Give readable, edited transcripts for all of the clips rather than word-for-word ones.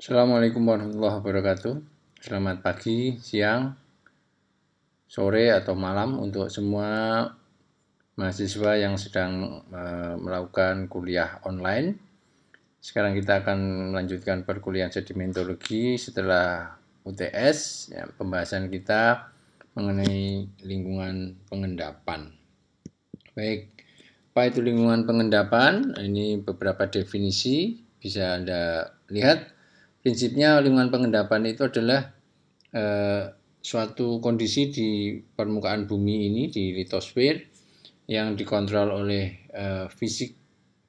Assalamualaikum warahmatullahi wabarakatuh. Selamat pagi, siang, sore, atau malam untuk semua mahasiswa yang sedang melakukan kuliah online. Sekarang kita akan melanjutkan perkuliahan sedimentologi setelah UTS. Ya, pembahasan kita mengenai lingkungan pengendapan. Baik, apa itu lingkungan pengendapan? Ini beberapa definisi bisa Anda lihat. Prinsipnya lingkungan pengendapan itu adalah suatu kondisi di permukaan bumi ini, di litosfer, yang dikontrol oleh fisik,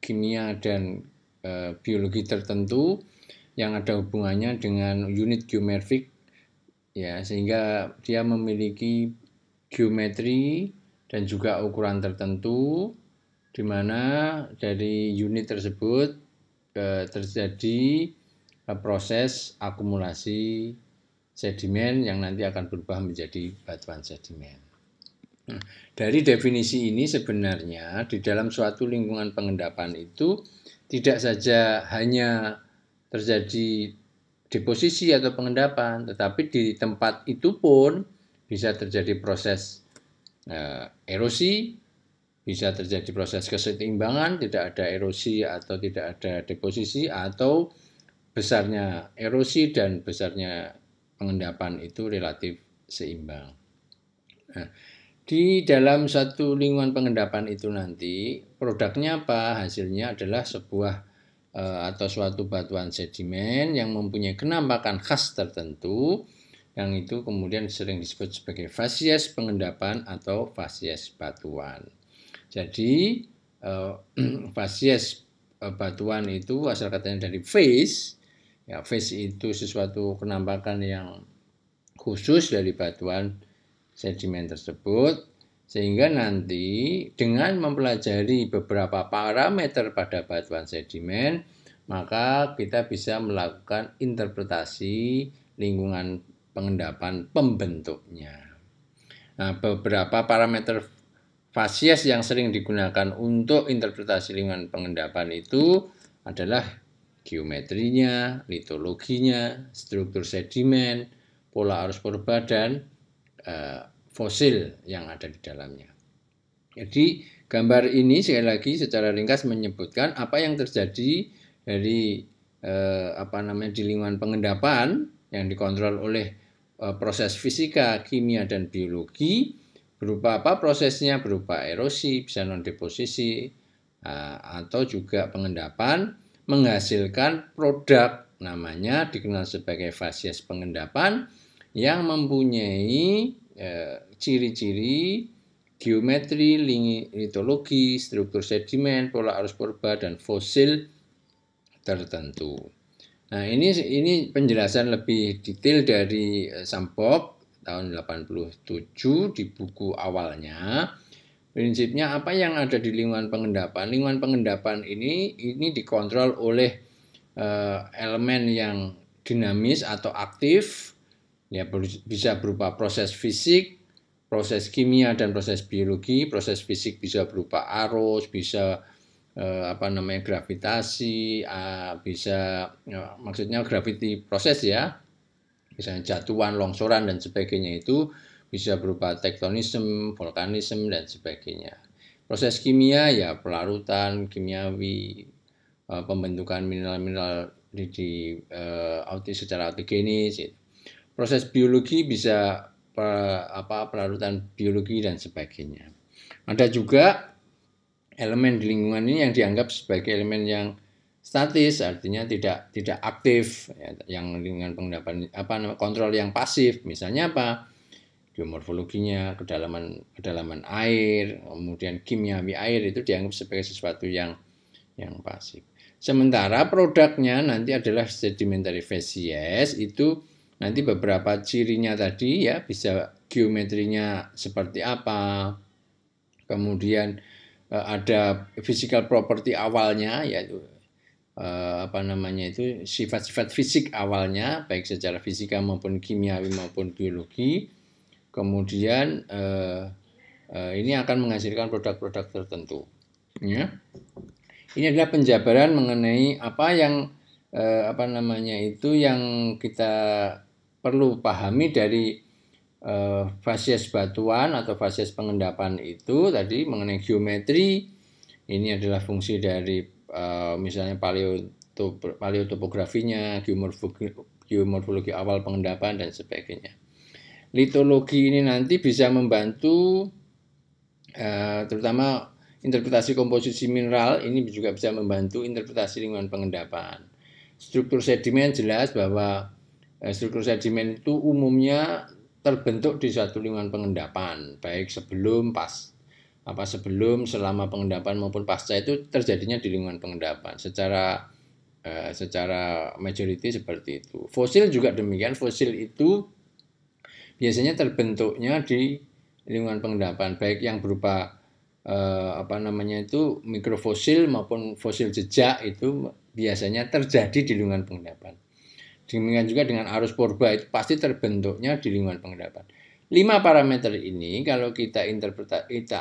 kimia, dan biologi tertentu yang ada hubungannya dengan unit geometrik, ya, sehingga dia memiliki geometri dan juga ukuran tertentu, di mana dari unit tersebut terjadi proses akumulasi sedimen yang nanti akan berubah menjadi batuan sedimen. Nah, dari definisi ini sebenarnya di dalam suatu lingkungan pengendapan itu tidak saja hanya terjadi deposisi atau pengendapan, tetapi di tempat itu pun bisa terjadi proses erosi, bisa terjadi proses keseimbangan, tidak ada erosi atau tidak ada deposisi, atau besarnya erosi dan besarnya pengendapan itu relatif seimbang. Nah, di dalam satu lingkungan pengendapan itu nanti produknya apa? Hasilnya adalah sebuah atau suatu batuan sedimen yang mempunyai kenampakan khas tertentu, yang itu kemudian sering disebut sebagai fasies pengendapan atau fasies batuan. Jadi fasies batuan itu asal katanya dari phase. Ya, phase itu sesuatu kenampakan yang khusus dari batuan sedimen tersebut, sehingga nanti dengan mempelajari beberapa parameter pada batuan sedimen, maka kita bisa melakukan interpretasi lingkungan pengendapan pembentuknya. Nah, beberapa parameter fasies yang sering digunakan untuk interpretasi lingkungan pengendapan itu adalah geometrinya, litologinya, struktur sedimen, pola arus purba, dan fosil yang ada di dalamnya. Jadi gambar ini sekali lagi secara ringkas menyebutkan apa yang terjadi dari di lingkungan pengendapan yang dikontrol oleh proses fisika, kimia, dan biologi. Berupa apa prosesnya? Berupa erosi, bisa non-deposisi, atau juga pengendapan, menghasilkan produk namanya dikenal sebagai fasies pengendapan yang mempunyai ciri-ciri geometri, litologi, struktur sedimen, pola arus purba, dan fosil tertentu. Nah, ini penjelasan lebih detail dari Sambok tahun 87 di buku awalnya. Prinsipnya apa yang ada di lingkungan pengendapan? Lingkungan pengendapan ini dikontrol oleh elemen yang dinamis atau aktif, ya, bisa berupa proses fisik, proses kimia, dan proses biologi. Proses fisik bisa berupa arus, bisa gravitasi, bisa maksudnya gravity proses, ya, misalnya jatuhan, longsoran, dan sebagainya. Itu bisa berupa tektonisme, vulkanisme, dan sebagainya. Proses kimia, ya, pelarutan kimiawi, pembentukan mineral-mineral secara autogenis. Proses biologi bisa pelarutan biologi dan sebagainya. Ada juga elemen di lingkungan ini yang dianggap sebagai elemen yang statis, artinya tidak aktif, ya, yang lingkungan pengendapan kontrol yang pasif. Misalnya apa? Geomorfologinya, kedalaman air, kemudian kimiawi air itu dianggap sebagai sesuatu yang pasif. Sementara produknya nanti adalah sedimentary fasies, itu nanti beberapa cirinya tadi, ya, bisa geometrinya seperti apa, kemudian ada physical property awalnya, yaitu sifat-sifat fisik awalnya, baik secara fisika maupun kimiawi maupun biologi. Kemudian ini akan menghasilkan produk-produk tertentu. Ya. Ini adalah penjabaran mengenai apa yang apa namanya itu yang kita perlu pahami dari fasies batuan atau fasies pengendapan itu tadi mengenai geometri. Ini adalah fungsi dari misalnya paleotopografinya, geomorfologi awal pengendapan dan sebagainya. Litologi ini nanti bisa membantu terutama interpretasi komposisi mineral, ini juga bisa membantu interpretasi lingkungan pengendapan. Struktur sedimen jelas bahwa struktur sedimen itu umumnya terbentuk di suatu lingkungan pengendapan, baik sebelum, selama pengendapan maupun pasca itu terjadinya di lingkungan pengendapan. Secara majority seperti itu. Fosil juga demikian. Fosil itu biasanya terbentuknya di lingkungan pengendapan, baik yang berupa mikrofosil maupun fosil jejak itu biasanya terjadi di lingkungan pengendapan. Demikian juga dengan arus purba itu pasti terbentuknya di lingkungan pengendapan. 5 parameter ini kalau kita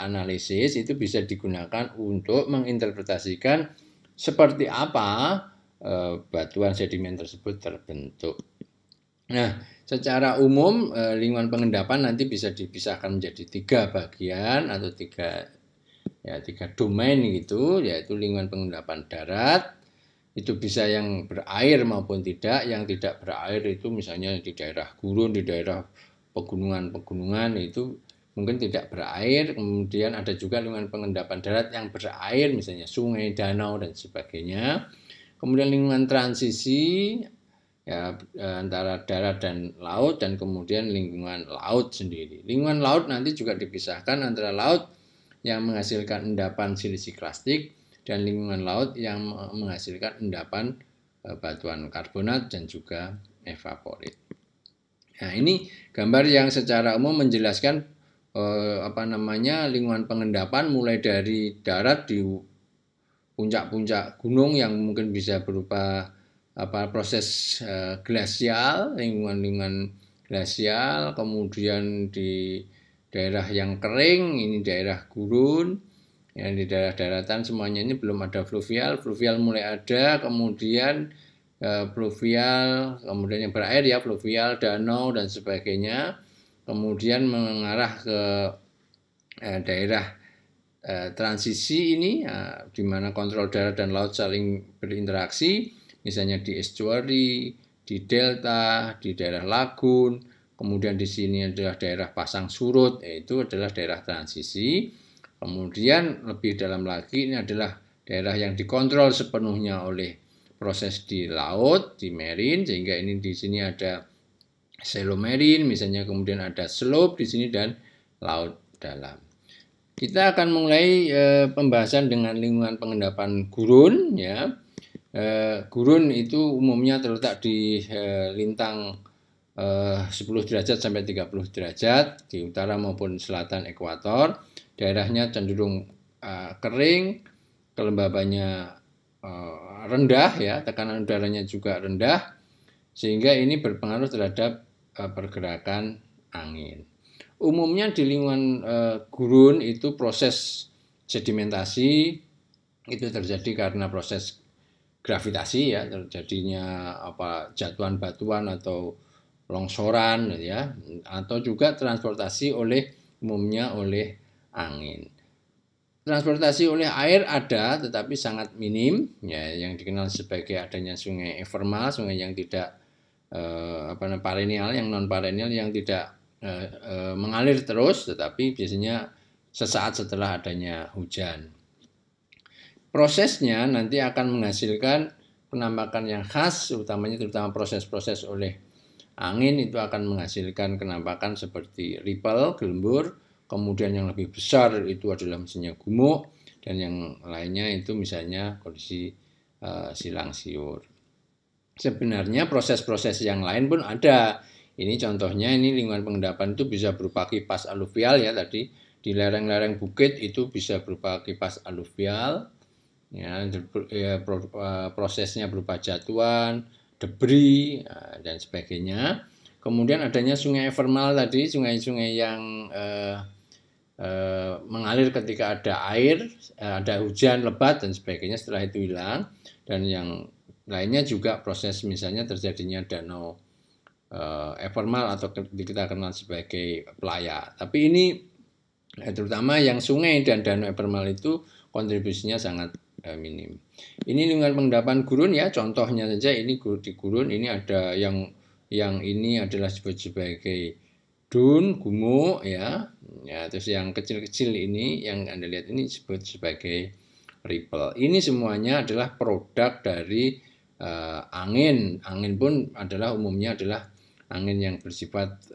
analisis itu bisa digunakan untuk menginterpretasikan seperti apa batuan sedimen tersebut terbentuk. Nah, secara umum lingkungan pengendapan nanti bisa dipisahkan menjadi 3 bagian atau 3 domain gitu, yaitu lingkungan pengendapan darat. Itu bisa yang berair maupun tidak. Yang tidak berair itu misalnya di daerah gurun, di daerah pegunungan itu mungkin tidak berair. Kemudian ada juga lingkungan pengendapan darat yang berair, misalnya sungai, danau dan sebagainya. Kemudian lingkungan transisi ya antara darat dan laut, dan kemudian lingkungan laut sendiri. Lingkungan laut nanti juga dipisahkan antara laut yang menghasilkan endapan silisiklasitik dan lingkungan laut yang menghasilkan endapan batuan karbonat dan juga evaporit. Nah, ini gambar yang secara umum menjelaskan lingkungan pengendapan mulai dari darat di puncak-puncak gunung yang mungkin bisa berupa proses glasial, lingkungan glasial, kemudian di daerah yang kering, ini daerah gurun. Ya, di daerah daratan semuanya ini belum ada fluvial mulai ada, kemudian fluvial, kemudian yang berair ya fluvial, danau dan sebagainya, kemudian mengarah ke daerah transisi ini di mana kontrol darat dan laut saling berinteraksi, misalnya di estuary, di delta, di daerah lagun, kemudian di sini adalah daerah pasang surut, yaitu adalah daerah transisi. Kemudian lebih dalam lagi ini adalah daerah yang dikontrol sepenuhnya oleh proses di laut, di marine, sehingga ini di sini ada shallow marine misalnya, kemudian ada slope di sini dan laut dalam. Kita akan mulai pembahasan dengan lingkungan pengendapan gurun ya. Gurun itu umumnya terletak di lintang 10 derajat sampai 30 derajat di utara maupun selatan ekuator. Daerahnya cenderung kering, kelembabannya rendah ya, tekanan udaranya juga rendah, sehingga ini berpengaruh terhadap pergerakan angin. Umumnya di lingkungan gurun itu proses sedimentasi itu terjadi karena proses gravitasi ya, terjadinya jatuhan batuan atau longsoran ya, atau juga transportasi umumnya oleh angin. Transportasi oleh air ada tetapi sangat minim ya, yang dikenal sebagai adanya sungai evermal, sungai yang tidak perennial, yang non perennial, yang tidak mengalir terus tetapi biasanya sesaat setelah adanya hujan. Prosesnya nanti akan menghasilkan penampakan yang khas, terutama proses-proses oleh angin itu akan menghasilkan penampakan seperti ripple, gelembur. Kemudian yang lebih besar itu adalah misalnya gumuk, dan yang lainnya itu misalnya kondisi silang siur. Sebenarnya proses-proses yang lain pun ada. Ini contohnya, ini lingkungan pengendapan itu bisa berupa kipas aluvial ya, tadi di lereng-lereng bukit itu bisa berupa kipas aluvial ya, prosesnya berupa jatuhan, debris dan sebagainya. Kemudian adanya sungai evermal tadi, sungai-sungai yang mengalir ketika ada air, ada hujan lebat dan sebagainya, setelah itu hilang. Dan yang lainnya juga proses misalnya terjadinya danau evermal atau kita kenal sebagai playa. Tapi ini terutama yang sungai dan danau evermal itu kontribusinya sangat minim. Ini lingkungan pengendapan gurun ya, contohnya saja ini di gurun ini ada yang ini adalah disebut sebagai dun, gumuk ya. Ya, terus yang kecil-kecil ini yang Anda lihat ini disebut sebagai ripple. Ini semuanya adalah produk dari angin. Angin pun adalah umumnya adalah angin yang bersifat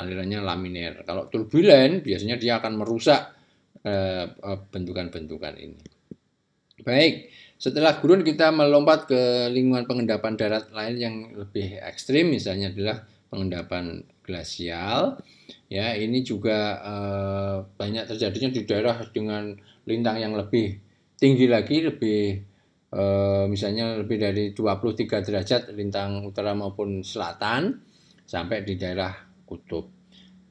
alirannya laminer. Kalau turbulen biasanya dia akan merusak bentukan-bentukan ini. Baik, setelah gurun kita melompat ke lingkungan pengendapan darat lain yang lebih ekstrim, misalnya adalah pengendapan glasial. Ya, ini juga banyak terjadinya di daerah dengan lintang yang lebih tinggi lagi, misalnya lebih dari 23 derajat lintang utara maupun selatan sampai di daerah kutub.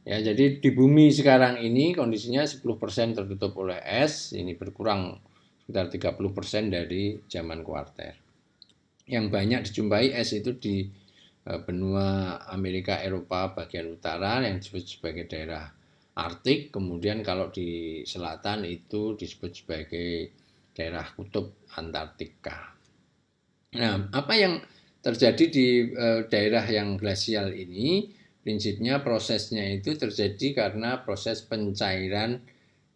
Ya, jadi di bumi sekarang ini kondisinya 10% tertutup oleh es, ini berkurang sekitar 30% dari zaman kuarter. Yang banyak dijumpai es itu di benua Amerika Eropa bagian utara yang disebut sebagai daerah Arktik, kemudian kalau di selatan itu disebut sebagai daerah kutub Antartika. Nah, apa yang terjadi di daerah yang glasial ini? Prinsipnya prosesnya itu terjadi karena proses pencairan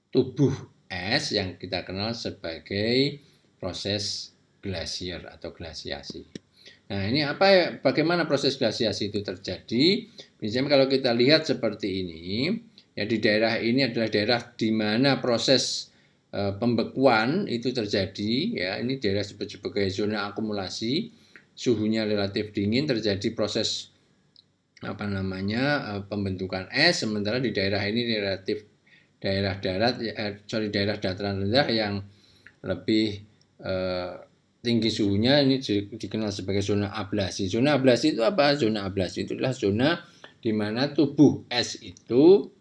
tubuh es yang kita kenal sebagai proses glasier atau glasiasi. Nah, ini bagaimana proses glasiasi itu terjadi? Misalnya kalau kita lihat seperti ini, ya di daerah ini adalah daerah di mana proses pembekuan itu terjadi, ya ini daerah sebagai zona akumulasi, suhunya relatif dingin, terjadi proses pembentukan es, sementara di daerah ini relatif daerah dataran rendah yang lebih tinggi suhunya, ini dikenal sebagai zona ablasi. Zona ablasi itu apa? Zona ablasi itu adalah zona di mana tubuh es itu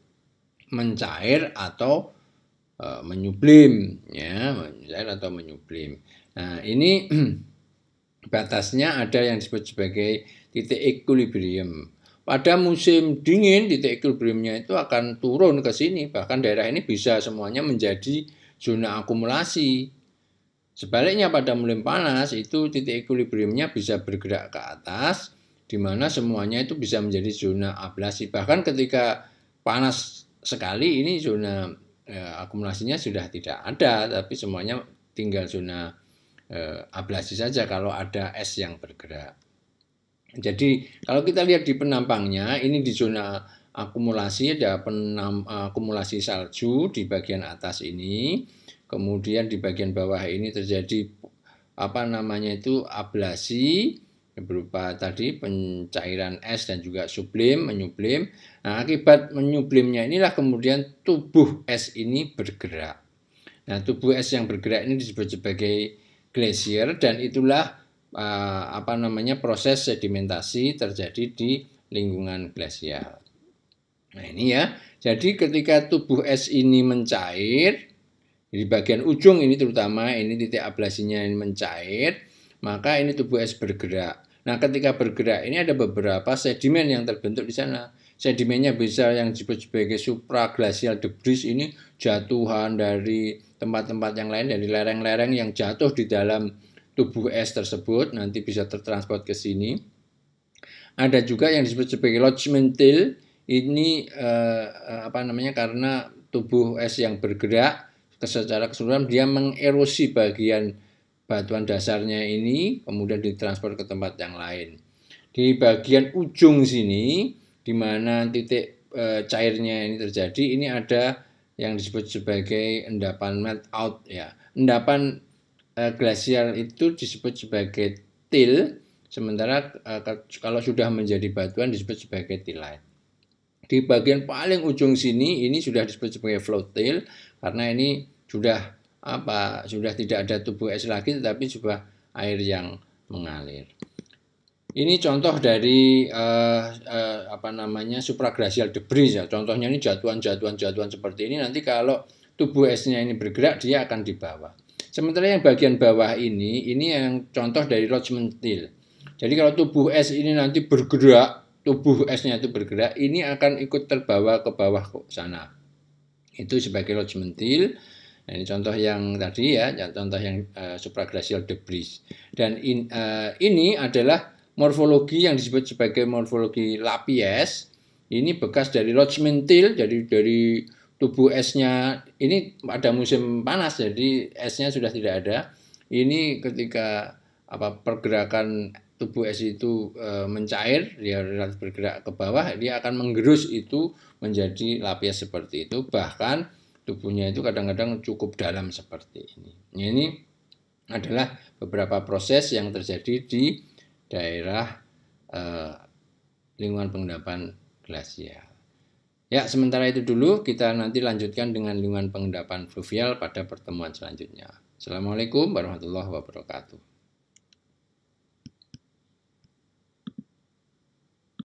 mencair atau menyublim, ya, mencair atau menyublim. Nah, ini batasnya ada yang disebut sebagai titik equilibrium. Pada musim dingin, titik equilibriumnya itu akan turun ke sini. Bahkan daerah ini bisa semuanya menjadi zona akumulasi. Sebaliknya pada musim panas, itu titik equilibriumnya bisa bergerak ke atas, di mana semuanya itu bisa menjadi zona ablasi. Bahkan ketika panas sekali, ini zona akumulasinya sudah tidak ada, tapi semuanya tinggal zona ablasi saja kalau ada es yang bergerak. Jadi kalau kita lihat di penampangnya, ini di zona akumulasi ada akumulasi salju di bagian atas ini, kemudian di bagian bawah ini terjadi ablasi berupa tadi pencairan es dan juga menyublim. Nah, akibat menyublimnya inilah kemudian tubuh es ini bergerak. Nah, tubuh es yang bergerak ini disebut sebagai glasier dan itulah proses sedimentasi terjadi di lingkungan glasial. Nah, ini ya. Jadi ketika tubuh es ini mencair, di bagian ujung ini terutama ini titik ablasinya ini mencair, maka ini tubuh es bergerak. Nah, ketika bergerak ini ada beberapa sedimen yang terbentuk di sana. Sedimennya bisa yang disebut sebagai supraglasial debris, ini jatuhan dari tempat-tempat yang lain, dari lereng-lereng yang jatuh di dalam tubuh es tersebut, nanti bisa tertransport ke sini. Ada juga yang disebut sebagai lodgement till, ini karena tubuh es yang bergerak secara keseluruhan dia mengerosi bagian batuan dasarnya ini, kemudian ditransport ke tempat yang lain. Di bagian ujung sini, di mana titik cairnya ini terjadi, ini ada yang disebut sebagai endapan melt out, ya. Endapan glasial itu disebut sebagai till, sementara kalau sudah menjadi batuan disebut sebagai tillite. Di bagian paling ujung sini ini sudah disebut sebagai float till karena ini sudah tidak ada tubuh es lagi, tetapi sudah air yang mengalir. Ini contoh dari supraglasial debris, ya. Contohnya ini jatuhan seperti ini. Nanti kalau tubuh esnya ini bergerak, dia akan di bawah. Sementara yang bagian bawah ini yang contoh dari lodgement till. Jadi kalau tubuh es ini nanti bergerak, tubuh esnya itu bergerak, ini akan ikut terbawa ke bawah ke sana. Itu sebagai lodgement till. Nah, ini contoh yang tadi ya, contoh yang supraglacial debris. Dan ini adalah morfologi yang disebut sebagai morfologi lapies. Ini bekas dari lodgement till, jadi dari tubuh esnya ini pada musim panas, jadi esnya sudah tidak ada. Ini ketika pergerakan tubuh es itu mencair, dia relatif bergerak ke bawah, dia akan menggerus itu menjadi lapias seperti itu. Bahkan tubuhnya itu kadang-kadang cukup dalam seperti ini. Ini adalah beberapa proses yang terjadi di daerah lingkungan pengendapan glasial. Ya, sementara itu dulu, kita nanti lanjutkan dengan lingkungan pengendapan fluvial pada pertemuan selanjutnya. Assalamualaikum warahmatullahi wabarakatuh.